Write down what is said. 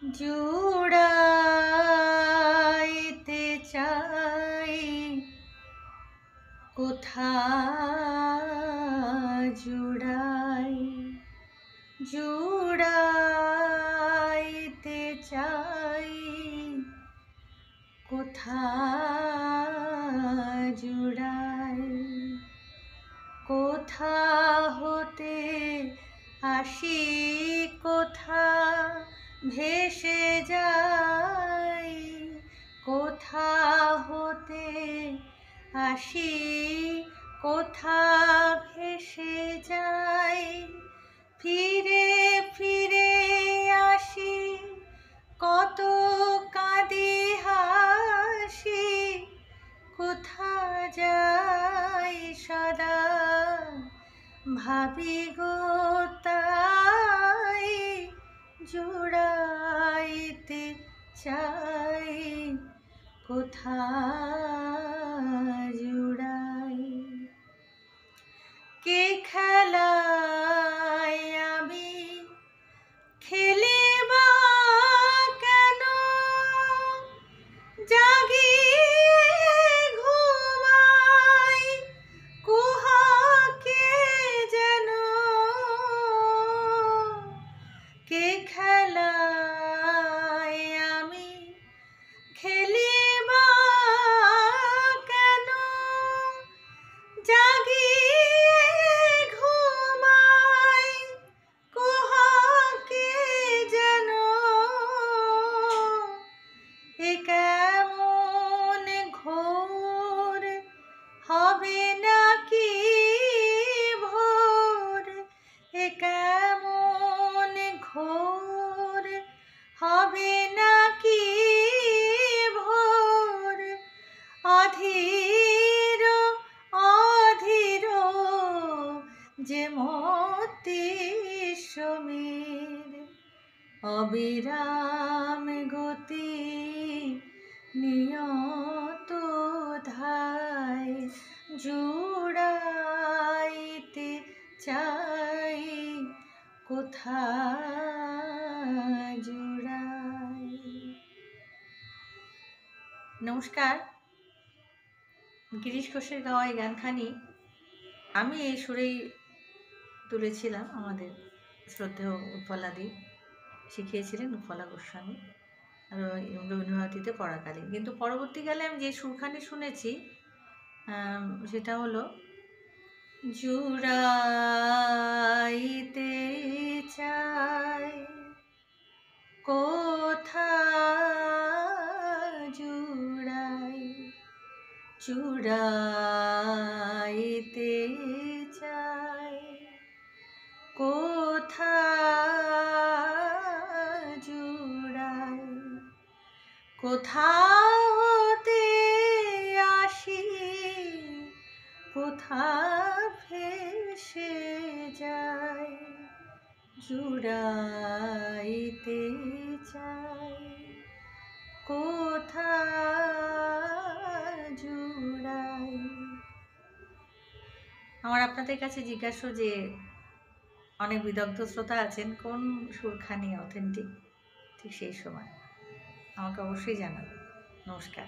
জুড়াইতে চাই কোথা জুড়াই, জুড়াইতে চাই কোথা জুড়াই, কোথা হতে আসি কোথা ভেসে যাই, কোথা হতে আসি কোথা ভেসে যাই, ফিরে ফিরে আসি কত কাঁদি হাসি, কোথা যাই সদা ভাবি গো তাই, জুড়াইতে চাই কোথা জুড়াই। কে খেলায় আমি খেলি বা কেন, জাগিয়ে ঘুমাই কুহাকে যেন, কে খেলায় আমি খেলি বা কেন, জাগিয়ে ঘুমাই কুহাকে যেন, এ কেমন ঘোর হবে নাকি ভোর, এ কেমন ঘোর হবে নাকি ভোর, অধীর অধীর যে মতি সমীর, অবিরাম গতি নিয়ত ধায়, জুড়াইতে চাই কোথা জুড়াই। নমস্কার। গিরিশ ঘোষের গাওয়া এই গানখানি আমি এই সুরেই তুলেছিলাম। আমাদের শ্রদ্ধেয় উৎপলাদি শিখিয়েছিলেন, উৎপলা গোস্বামী, আর রবীন্দ্রভারতীতে পড়াকালীন। কিন্তু পরবর্তীকালে আমি যে সুরখানি শুনেছি সেটা হলো জুড়াইতে চাই কোথা জুড়াই, জুড়াইতে চাই কোথা জুড়াই, কোথা হতে আসি কোথা ভেসে যাই, জুড়াইতে চাই কোথা জুড়াই। আমার আপনাদের কাছে জিজ্ঞাসা যে অনেক বিদগ্ধ শ্রোতা আছেন, কোন সুরখানি অথেন্টিক, ঠিক সেই সময় আমাকে অবশ্যই জানাবেন। নমস্কার।